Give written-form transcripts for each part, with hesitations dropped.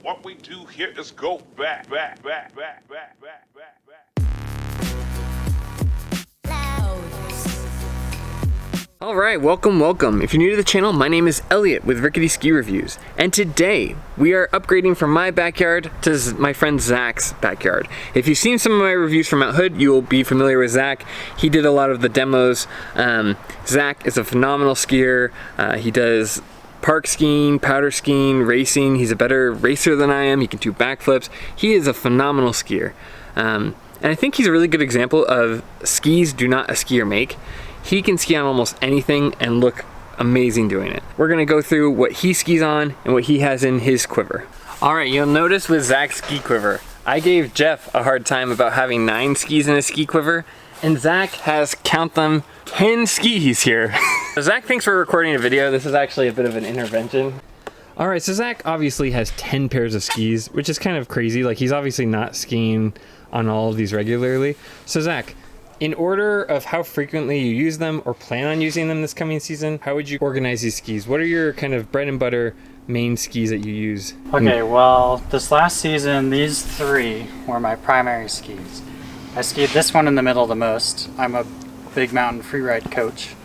what we do here is go back. Alright, welcome. If you're new to the channel, my name is Elliot with Rickety Ski Reviews, and today we are upgrading from my backyard to my friend Zach's backyard. If you've seen some of my reviews from Mount Hood, you will be familiar with Zach. He did a lot of the demos. Zach is a phenomenal skier. He does park skiing, powder skiing, racing. He's a better racer than I am. He can do backflips. He is a phenomenal skier. And I think he's a really good example of skis do not a skier make. He can ski on almost anything and look amazing doing it. We're gonna go through what he skis on and what he has in his quiver. All right, you'll notice with Zach's ski quiver, I gave Jeff a hard time about having 9 skis in his ski quiver, and Zach has, count them, 10 skis here. So Zach thinks we're recording a video. This is actually a bit of an intervention. All right, so Zach obviously has 10 pairs of skis, which is kind of crazy. Like, he's obviously not skiing on all of these regularly. So Zach, in order of how frequently you use them or plan on using them this coming season, how would you organize these skis? What are your kind of bread and butter main skis that you use? Okay, well, this last season, these 3 were my primary skis. I skied this one in the middle the most. I'm a big mountain freeride coach,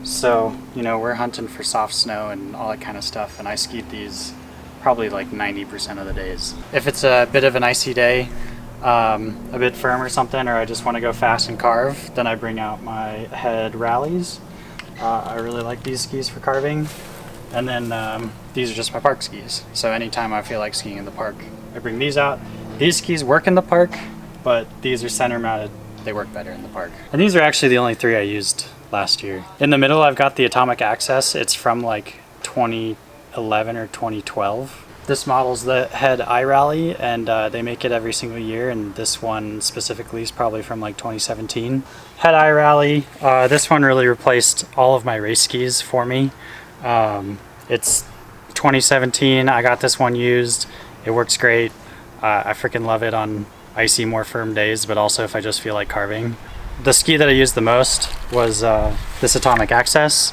so, you know, we're hunting for soft snow and all that kind of stuff, and I skied these probably like 90% of the days. If it's a bit of an icy day, a bit firm or something, or I just want to go fast and carve, then I bring out my head rallies. I really like these skis for carving. And then these are just my park skis. So anytime I feel like skiing in the park, I bring these out. These skis work in the park, but these are center mounted. They work better in the park. And these are actually the only 3 I used last year. In the middle, I've got the Atomic Access. It's from like 2011 or 2012. This model's the head iRally, and they make it every single year, and this one specifically is probably from like 2017. Head iRally, this one really replaced all of my race skis for me. It's 2017, I got this one used. It works great. I freaking love it on icy, more firm days, but also if I just feel like carving. The ski that I used the most was this Atomic Access.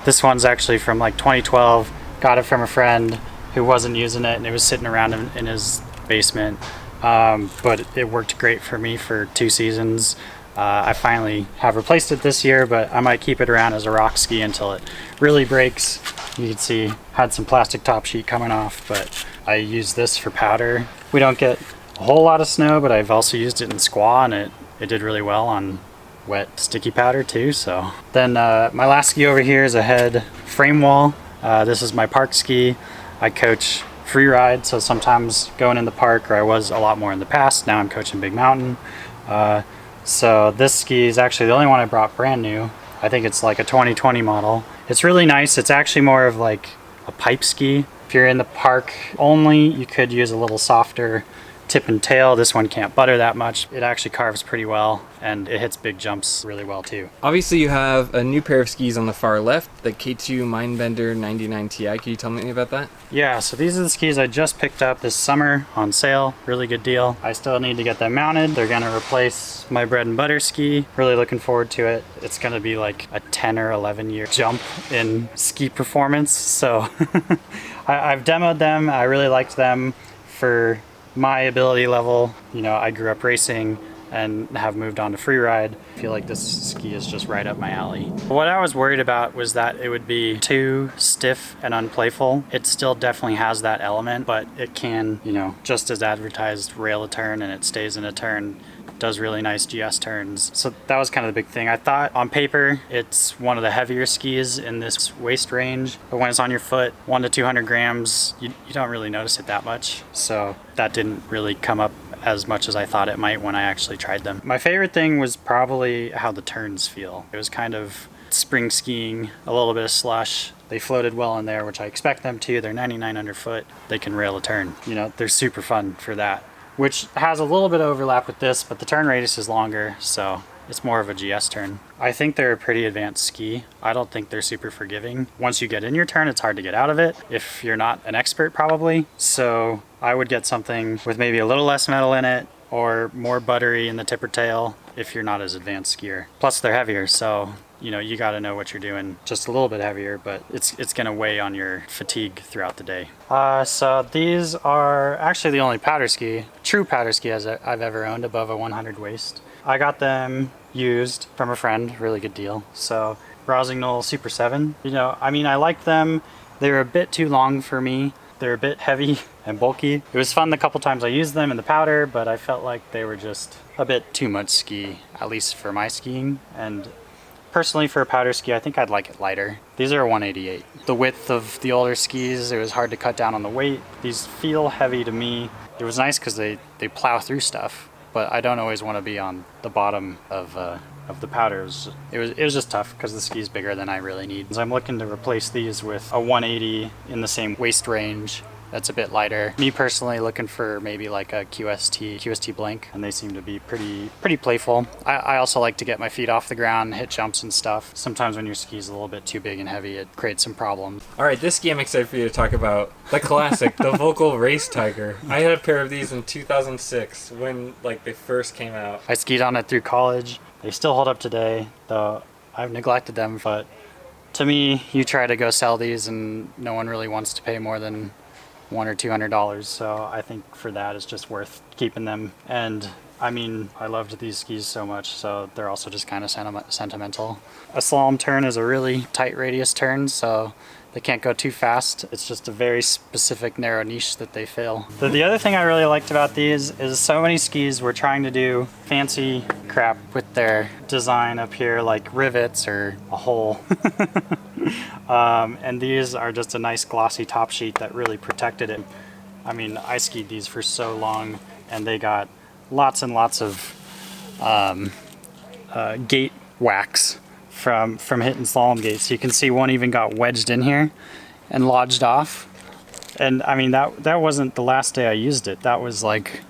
This one's actually from like 2012, got it from a friend who wasn't using it, and it was sitting around in his basement, but it worked great for me for 2 seasons. I finally have replaced it this year, but I might keep it around as a rock ski until it really breaks. You can see had some plastic top sheet coming off, but I use this for powder. We don't get a whole lot of snow, but I've also used it in squaw, and it did really well on wet sticky powder too. So then my last ski over here is a head Framewall. This is my park ski. I coach free ride, so sometimes going in the park, or I was a lot more in the past. Now I'm coaching big mountain. So this ski is actually the only one I brought brand new. I think it's like a 2020 model. It's really nice. It's actually more of like a pipe ski. If you're in the park only, you could use a little softer tip and tail. This one can't butter that much. It actually carves pretty well, and it hits big jumps really well too. Obviously you have a new pair of skis on the far left, the K2 Mindbender 99 Ti. Can you tell me about that? Yeah, so these are the skis I just picked up this summer on sale. Really good deal. I still need to get them mounted. They're gonna replace my bread and butter ski. Really looking forward to it. It's gonna be like a 10 or 11 year jump in ski performance. So I've demoed them. I really liked them for my ability level. You know, I grew up racing and have moved on to free ride. I feel like this ski is just right up my alley. What I was worried about was that it would be too stiff and unplayful. It still definitely has that element, but it can, you know, just as advertised, rail a turn, and it stays in a turn. Does really nice GS turns. So that was kind of the big thing. I thought on paper it's one of the heavier skis in this waist range, but when it's on your foot, 1 to 200 grams, you don't really notice it that much. So that didn't really come up as much as I thought it might when I actually tried them. My favorite thing was probably how the turns feel. It was kind of spring skiing, a little bit of slush. They floated well in there, which I expect them to. They're 99 underfoot. They can rail a turn. You know, they're super fun for that, which has a little bit of overlap with this, but the turn radius is longer, so it's more of a GS turn. I think they're a pretty advanced ski. I don't think they're super forgiving. Once you get in your turn, it's hard to get out of it if you're not an expert probably. So I would get something with maybe a little less metal in it, or more buttery in the tip or tail if you're not as advanced skier. Plus they're heavier, so you know, you got to know what you're doing just a little bit heavier, but it's going to weigh on your fatigue throughout the day. So these are actually the only powder ski, true powder ski as I've ever owned above a 100 waist. I got them used from a friend, really good deal. So Rossignol Super 7, you know, I mean, I liked them. They were a bit too long for me. They're a bit heavy and bulky. It was fun the couple times I used them in the powder, but I felt like they were just a bit too much ski, at least for my skiing. And personally, for a powder ski, I think I'd like it lighter. These are a 188. The width of the older skis, it was hard to cut down on the weight. These feel heavy to me. It was nice because they plow through stuff, but I don't always want to be on the bottom of the powders. It was just tough because the ski's bigger than I really need. So I'm looking to replace these with a 180 in the same waist range that's a bit lighter. Me personally looking for maybe like a QST blank, and they seem to be pretty playful. I also like to get my feet off the ground, hit jumps and stuff. Sometimes when your ski's a little bit too big and heavy, it creates some problems. All right, this ski I'm excited for you to talk about. The classic, the Volkl Race Tiger. I had a pair of these in 2006 when like they first came out. I skied on it through college. They still hold up today, though I've neglected them. But to me, you try to go sell these and no one really wants to pay more than $100 or $200. So I think for that, it's just worth keeping them. And I mean, I loved these skis so much, so they're also just kind of sentimental. A slalom turn is a really tight radius turn, so they can't go too fast. It's just a very specific narrow niche that they fill. The other thing I really liked about these is so many skis were trying to do fancy crap with their design up here, like rivets or a hole. And these are just a nice glossy top sheet that really protected it. I mean, I skied these for so long, and they got lots and lots of gate wax from hitting slalom gates. You can see one even got wedged in here and lodged off. And I mean, that wasn't the last day I used it. That was like,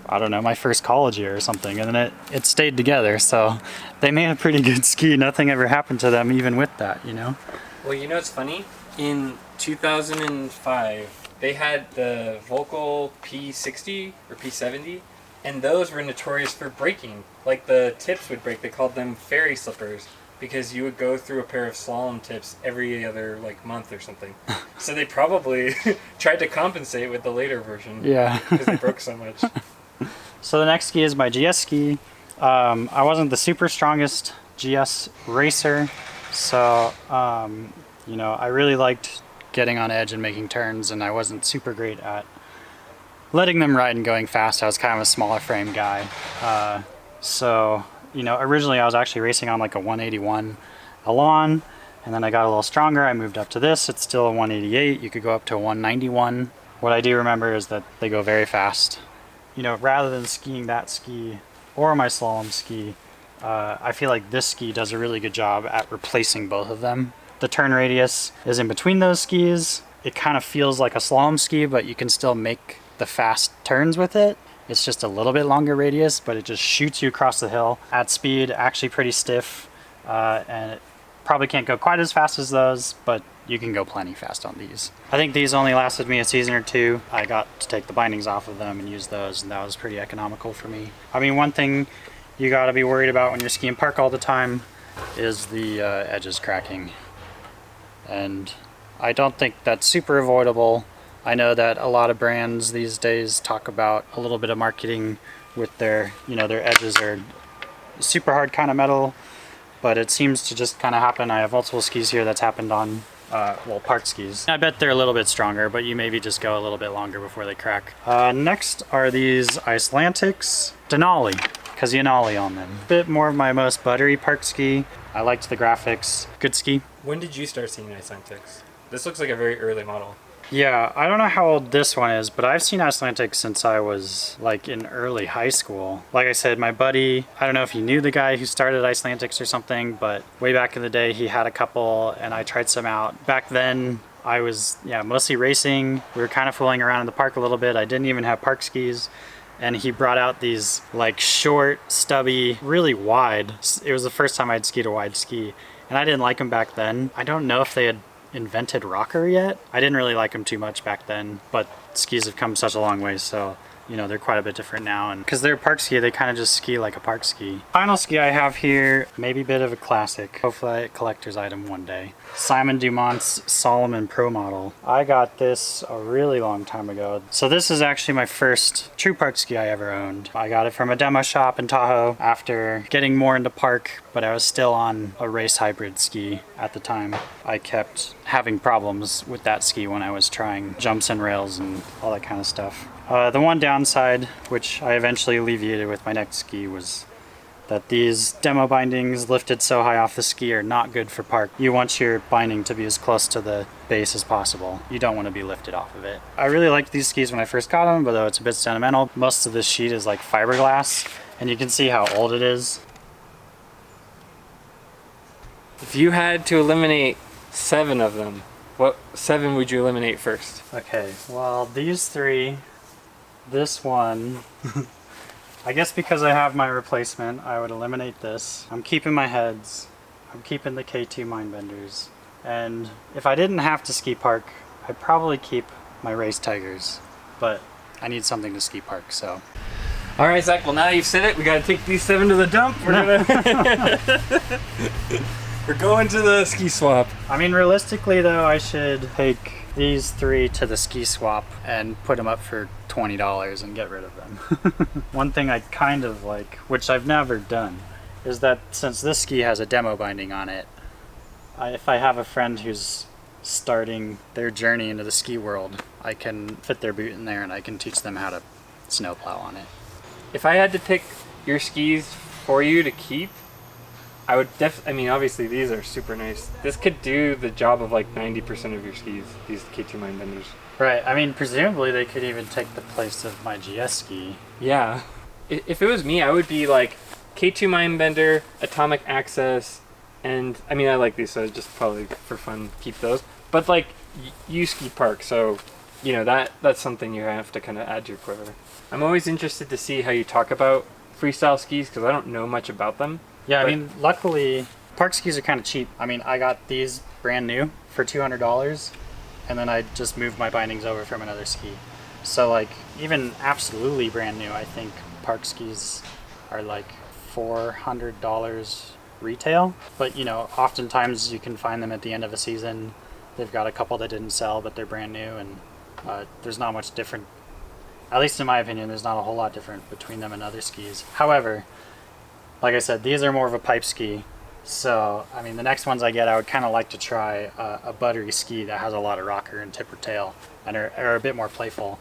I don't know, my first college year or something. And then it stayed together. So they made a pretty good ski. Nothing ever happened to them even with that, you know? Well, you know what's funny? In 2005, they had the Volkl P60 or P70, and those were notorious for breaking. Like the tips would break. They called them fairy slippers because you would go through a pair of slalom tips every other like month or something. So they probably tried to compensate with the later version. Yeah. Because they broke so much. So the next ski is my GS ski. I wasn't the super strongest GS racer, so you know, I really liked getting on edge and making turns, and I wasn't super great at letting them ride and going fast. I was kind of a smaller frame guy. So, you know, originally I was actually racing on like a 181 Elan, and then I got a little stronger. I moved up to this. It's still a 188. You could go up to a 191. What I do remember is that they go very fast. You know, rather than skiing that ski or my slalom ski, I feel like this ski does a really good job at replacing both of them. The turn radius is in between those skis. It kind of feels like a slalom ski, but you can still make the fast turns with it. It's just a little bit longer radius, but it just shoots you across the hill at speed, actually pretty stiff, and it probably can't go quite as fast as those, but you can go plenty fast on these. I think these only lasted me a season or two. I got to take the bindings off of them and use those, and that was pretty economical for me. I mean, one thing you gotta be worried about when you're skiing park all the time is the edges cracking. And I don't think that's super avoidable. I know that a lot of brands these days talk about a little bit of marketing with their, you know, their edges are super hard kind of metal, but it seems to just kind of happen. I have multiple skis here that's happened on, well, park skis. I bet they're a little bit stronger, but you maybe just go a little bit longer before they crack. Next are these Icelantics Denali, because Denali on them. A bit more of my most buttery park ski. I liked the graphics. Good ski. When did you start seeing Icelantics? This looks like a very early model. Yeah, I don't know how old this one is, but I've seen Icelantic since I was like in early high school. Like I said, my buddy, I don't know if he knew the guy who started Icelantics or something, but way back in the day he had a couple and I tried some out. Back then I was mostly racing. We were kind of fooling around in the park a little bit. I didn't even have park skis. And he brought out these like short, stubby, really wide. It was the first time I'd skied a wide ski. And I didn't like them back then. I don't know if they had invented rocker yet. I didn't really like them too much back then, but skis have come such a long way, so you know, they're quite a bit different now. And because they're a park ski, they kind of just ski like a park ski. Final ski I have here, maybe a bit of a classic, hopefully a collector's item one day. Simon Dumont's Solomon Pro Model. I got this a really long time ago. So this is actually my first true park ski I ever owned. I got it from a demo shop in Tahoe after getting more into park, but I was still on a race hybrid ski at the time. I kept having problems with that ski when I was trying jumps and rails and all that kind of stuff. The one downside, which I eventually alleviated with my next ski, was that these demo bindings lifted so high off the ski are not good for park. You want your binding to be as close to the base as possible. You don't want to be lifted off of it. I really liked these skis when I first got them, but though it's a bit sentimental, most of this sheet is like fiberglass, and you can see how old it is. If you had to eliminate 7 of them, what 7 would you eliminate first? Okay, well, these 3, this one, I guess because I have my replacement, I would eliminate this. I'm keeping my heads, I'm keeping the K2 Mindbenders, and if I didn't have to ski park, I'd probably keep my race tigers, but I need something to ski park, so. All right, Zach, well now you've said it, we gotta take these 7 to the dump. We're going to the ski swap. I mean, realistically though, I should take these 3 to the ski swap and put them up for $20 and get rid of them. One thing I kind of like, which I've never done, is that since this ski has a demo binding on it, if I have a friend who's starting their journey into the ski world, I can fit their boot in there and I can teach them how to snowplow on it. If I had to pick your skis for you to keep, I would I mean, obviously these are super nice. This could do the job of like 90% of your skis, these K2 Mindbenders. Right, I mean, presumably they could even take the place of my GS ski. Yeah. If it was me, I would be like K2 Mindbender, Atomic Access, and I mean, I like these, so just probably for fun keep those. But like, you ski park, so you know, that's something you have to kind of add to your quiver. I'm always interested to see how you talk about freestyle skis, because I don't know much about them. Yeah, I mean, luckily, park skis are kind of cheap. I mean, I got these brand new for $200, and then I just moved my bindings over from another ski. So, like, even absolutely brand new, I think park skis are like $400 retail. But, you know, oftentimes you can find them at the end of a season. They've got a couple that didn't sell, but they're brand new, and there's not much different. At least in my opinion, there's not a whole lot different between them and other skis. However, like I said, these are more of a pipe ski. So, I mean, the next ones I get, I would kind of like to try a buttery ski that has a lot of rocker and tipper tail and are a bit more playful.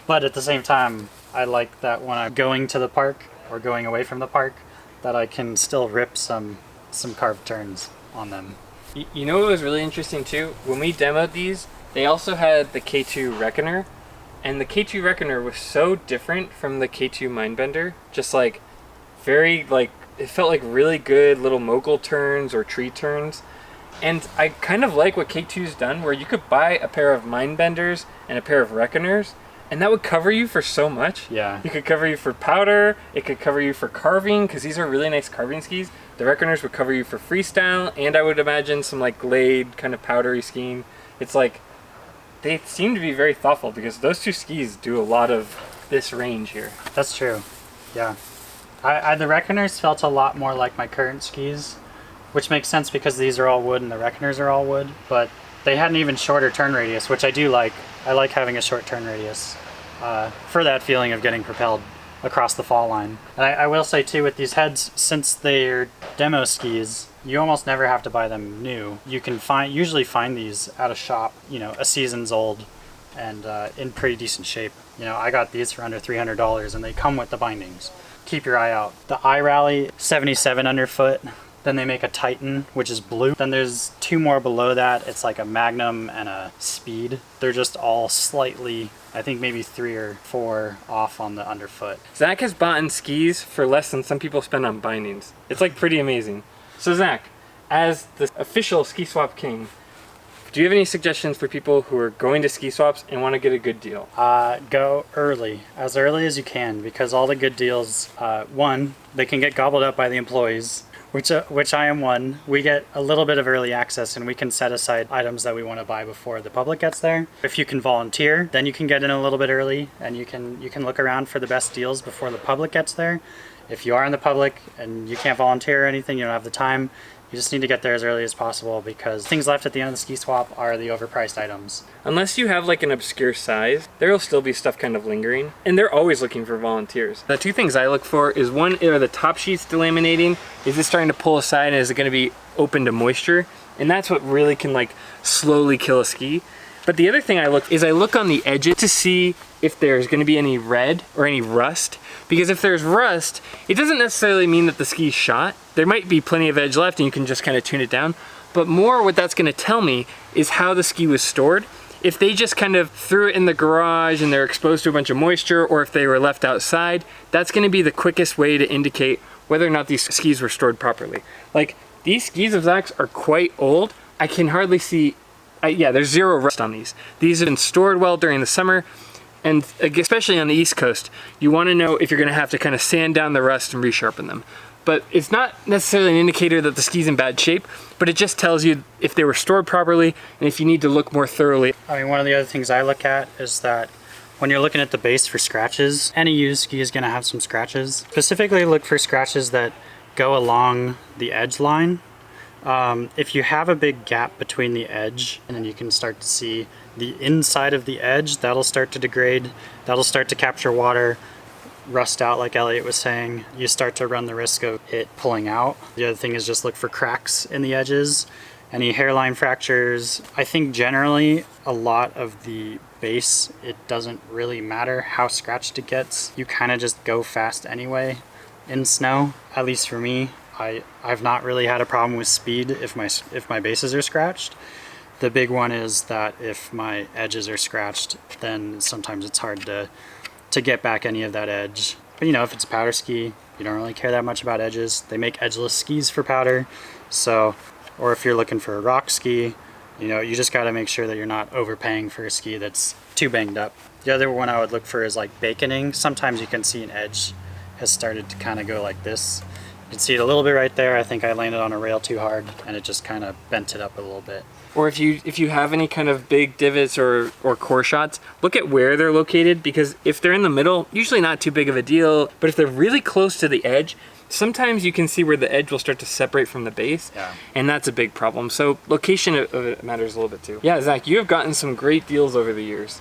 But at the same time, I like that when I'm going to the park or going away from the park, that I can still rip some carved turns on them. You know what was really interesting too? When we demoed these, they also had the K2 Reckoner, and the K2 Reckoner was so different from the K2 Mindbender. Just like very like, it felt like really good little mogul turns or tree turns. And I kind of like what K2's done, where you could buy a pair of Mindbenders and a pair of Reckoners, and that would cover you for so much. Yeah. It could cover you for powder, it could cover you for carving, because these are really nice carving skis. The Reckoners would cover you for freestyle, and I would imagine some like glade kind of powdery skiing. It's like, they seem to be very thoughtful, because those 2 skis do a lot of this range here. That's true, yeah. The Reckoners felt a lot more like my current skis, which makes sense because these are all wood and the Reckoners are all wood, but they had an even shorter turn radius, which I do like. I like having a short turn radius for that feeling of getting propelled across the fall line. And I will say too, with these heads, since they're demo skis, you almost never have to buy them new. You can usually find these at a shop, you know, a season's old and in pretty decent shape. You know, I got these for under $300 and they come with the bindings. Keep your eye out. The iRally 77 underfoot, then they make a Titan, which is blue. Then there's 2 more below that. It's like a Magnum and a Speed. They're just all slightly, I think maybe 3 or 4 off on the underfoot. Zach has bought in skis for less than some people spend on bindings. It's like pretty amazing. So Zach, as the official ski swap king, do you have any suggestions for people who are going to ski swaps and want to get a good deal? Go early as you can, because all the good deals, one, they can get gobbled up by the employees, which I am one. We get a little bit of early access and we can set aside items that we want to buy before the public gets there. If you can volunteer, then you can get in a little bit early and you can look around for the best deals before the public gets there. If you are in the public and you can't volunteer or anything, you don't have the time, you just need to get there as early as possible because things left at the end of the ski swap are the overpriced items. Unless you have like an obscure size, there will still be stuff kind of lingering, and they're always looking for volunteers. The two things I look for is one, are the top sheets delaminating? Is it starting to pull aside and is it gonna be open to moisture? And that's what really can like slowly kill a ski. But the other thing I look on the edges to see if there's gonna be any red or any rust. Because if there's rust, it doesn't necessarily mean that the ski's shot. There might be plenty of edge left and you can just kind of tune it down. But more what that's gonna tell me is how the ski was stored. If they just kind of threw it in the garage and they're exposed to a bunch of moisture, or if they were left outside, that's gonna be the quickest way to indicate whether or not these skis were stored properly. Like, these skis of Zach's are quite old. I can hardly see, yeah, there's zero rust on these. These have been stored well during the summer. And especially on the East Coast, you want to know if you're going to have to kind of sand down the rust and resharpen them. But it's not necessarily an indicator that the ski's in bad shape, but it just tells you if they were stored properly and if you need to look more thoroughly. I mean, one of the other things I look at is that when you're looking at the base for scratches, any used ski is going to have some scratches. Specifically look for scratches that go along the edge line. If you have a big gap between the edge, and then you can start to see the inside of the edge, that'll start to degrade, that'll start to capture water, rust out like Elliot was saying. You start to run the risk of it pulling out. The other thing is just look for cracks in the edges, any hairline fractures. I think generally a lot of the base, it doesn't really matter how scratched it gets. You kind of just go fast anyway in snow, at least for me. I've not really had a problem with speed if my bases are scratched. The big one is that if my edges are scratched, then sometimes it's hard to get back any of that edge. But you know, if it's a powder ski, you don't really care that much about edges. They make edgeless skis for powder. So, or if you're looking for a rock ski, you know, you just gotta make sure that you're not overpaying for a ski that's too banged up. The other one I would look for is like baconing. Sometimes you can see an edge has started to kind of go like this. You can see it a little bit right there. I think I landed on a rail too hard and it just kind of bent it up a little bit. Or if you have any kind of big divots or core shots, look at where they're located, because if they're in the middle, usually not too big of a deal. But if they're really close to the edge, sometimes you can see where the edge will start to separate from the base, and that's a big problem. So location of it matters a little bit too. Yeah, Zach, you have gotten some great deals over the years.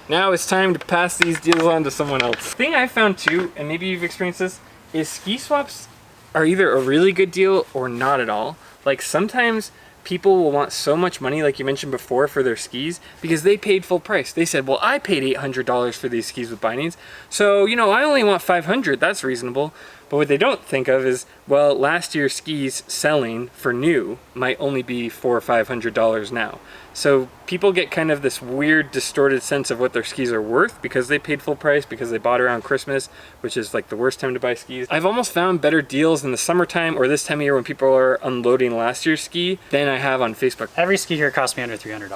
Now it's time to pass these deals on to someone else. The thing I found too, and maybe you've experienced this, is ski swaps are either a really good deal or not at all. Like sometimes people will want so much money, like you mentioned before, for their skis because they paid full price. They said, well, I paid $800 for these skis with bindings, so, you know, I only want $500. That's reasonable. But what they don't think of is, well, last year's skis selling for new might only be $400 or $500 now. So people get kind of this weird distorted sense of what their skis are worth because they paid full price, because they bought around Christmas, which is like the worst time to buy skis. I've almost found better deals in the summertime or this time of year when people are unloading last year's ski than I have on Facebook. Every ski here cost me under $300.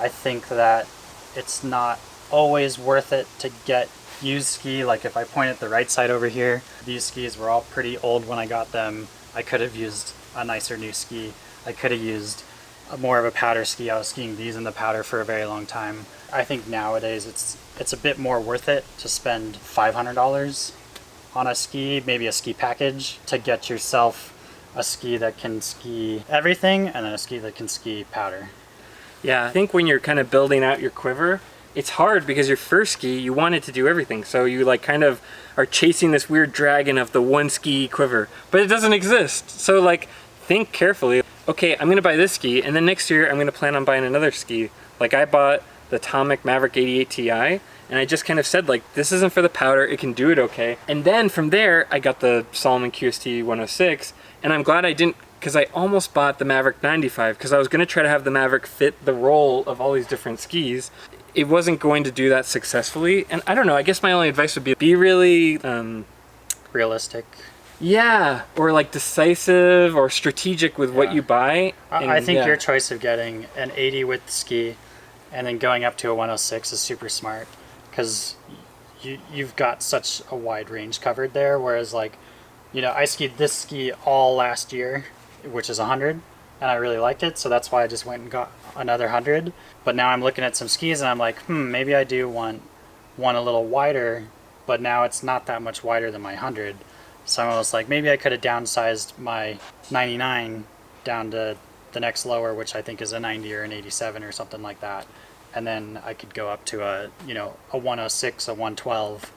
I think that it's not always worth it to get used ski. Like if I point at the right side over here, these skis were all pretty old when I got them. I could have used a nicer new ski. I could have used more of a powder ski. I was skiing these in the powder for a very long time. I think nowadays it's a bit more worth it to spend $500 on a ski, maybe a ski package, to get yourself a ski that can ski everything and then a ski that can ski powder. Yeah, I think when you're kind of building out your quiver, it's hard because your first ski, you want it to do everything. So you like kind of are chasing this weird dragon of the one ski quiver, but it doesn't exist. So like think carefully. Okay, I'm gonna buy this ski, and then next year I'm gonna plan on buying another ski. Like I bought the Atomic Maverick 88 Ti, and I just kind of said like, this isn't for the powder, it can do it okay. And then from there, I got the Solomon QST 106, and I'm glad I didn't, because I almost bought the Maverick 95, because I was gonna try to have the Maverick fit the role of all these different skis. It wasn't going to do that successfully, and I don't know, I guess my only advice would be really realistic. Yeah, or like decisive or strategic with what you buy. And, I think your choice of getting an 80 width ski and then going up to a 106 is super smart, because you've got such a wide range covered there, whereas like you know, I skied this ski all last year, which is 100, and I really liked it, so that's why I just went and got another 100. But now I'm looking at some skis and I'm like, maybe I do want one a little wider, but now it's not that much wider than my 100. So I'm almost like, maybe I could have downsized my 99 down to the next lower, which I think is a 90 or an 87 or something like that. And then I could go up to a, you know, a 106, a 112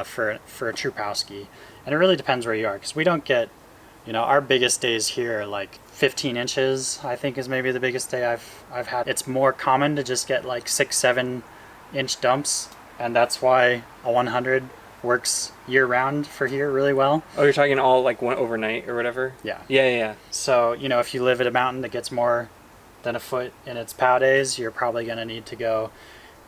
for a true pow ski. And it really depends where you are, because we don't get, you know, our biggest days here are like 15 inches, I think is maybe the biggest day I've had. It's more common to just get like 6-7 inch dumps, and that's why a 100 works year round for here really well. Oh, you're talking all like one overnight or whatever? Yeah. Yeah. So, you know, if you live at a mountain that gets more than a foot in its pow days, you're probably going to need to go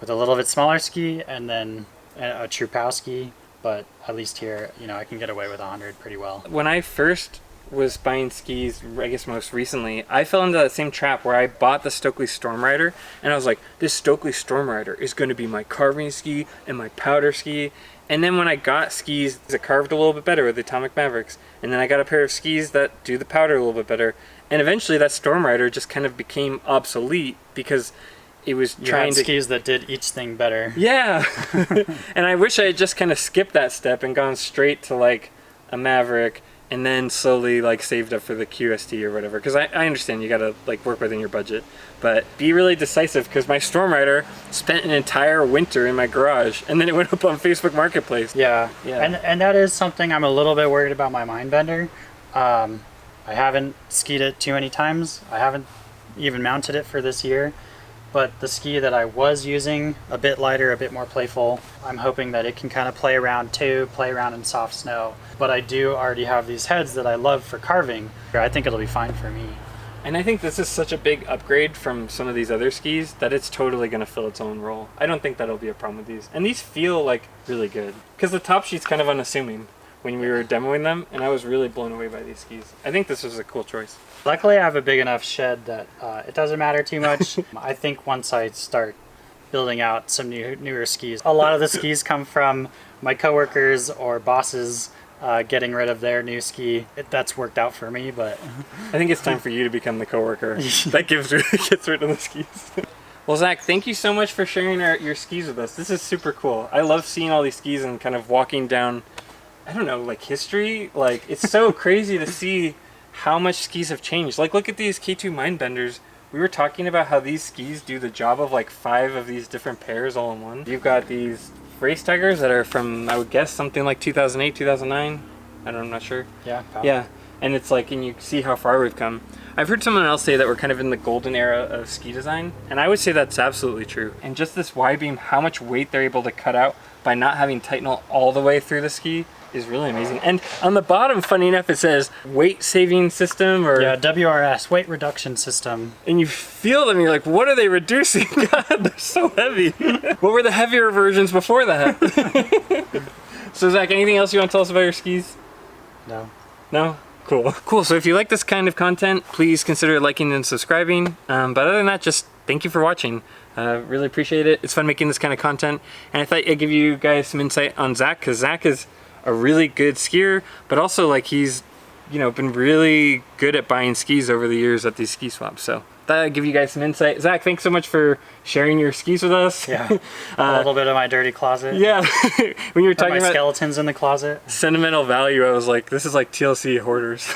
with a little bit smaller ski and then a true pow ski. But at least here, you know, I can get away with 100 pretty well. When I first was buying skis, I guess most recently, I fell into that same trap where I bought the Stokely Storm Rider, and I was like, this Stokely Storm Rider is going to be my carving ski and my powder ski. And then when I got skis that carved a little bit better with the Atomic Mavericks, and then I got a pair of skis that do the powder a little bit better, and eventually that Storm Rider just kind of became obsolete because it was trying to skis that did each thing better. Yeah. And I wish I had just kind of skipped that step and gone straight to like a Maverick and then slowly like saved up for the QST or whatever, because I understand you gotta like work within your budget, but be really decisive, because my Storm Rider spent an entire winter in my garage and then it went up on Facebook Marketplace. Yeah. And that is something I'm a little bit worried about my Mindbender. I haven't skied it too many times. I haven't even mounted it for this year. But the ski that I was using, a bit lighter, a bit more playful, I'm hoping that it can kind of play around too, play around in soft snow. But I do already have these heads that I love for carving. I think it'll be fine for me. And I think this is such a big upgrade from some of these other skis that it's totally going to fill its own role. I don't think that'll be a problem with these. And these feel like really good, because the top sheet's kind of unassuming when we were demoing them, and I was really blown away by these skis. I think this was a cool choice. Luckily, I have a big enough shed that it doesn't matter too much. I think once I start building out some newer skis, a lot of the skis come from my coworkers or bosses getting rid of their new ski. That's worked out for me, but I think it's time for you to become the coworker that gets rid of the skis. Well, Zach, thank you so much for sharing your skis with us. This is super cool. I love seeing all these skis and kind of walking down, I don't know, like history. Like, it's so crazy to see how much skis have changed. Like, look at these K2 Mindbenders. We were talking about how these skis do the job of like 5 of these different pairs all in one. You've got these race tigers that are from, I would guess, something like 2008, 2009. I'm not sure. Yeah. Probably. Yeah. And it's like, and you see how far we've come. I've heard someone else say that we're kind of in the golden era of ski design, and I would say that's absolutely true. And just this Y-beam, how much weight they're able to cut out by not having Titanal all the way through the ski is really amazing. And on the bottom, funny enough, it says weight saving system, or yeah, WRS, weight reduction system. And you feel them, you're like, what are they reducing? God, they're so heavy. What were the heavier versions before that? So Zach, anything else you want to tell us about your skis? No. No? Cool. So if you like this kind of content, please consider liking and subscribing. But other than that, just thank you for watching. Really appreciate it. It's fun making this kind of content. And I thought I'd give you guys some insight on Zach, because Zach is a really good skier, but also like he's, been really good at buying skis over the years at these ski swaps. So thought I'd give you guys some insight. Zach, thanks so much for sharing your skis with us. Yeah, a little bit of my dirty closet. Yeah, when you were talking my about skeletons in the closet. Sentimental value, I was like, this is like TLC hoarders.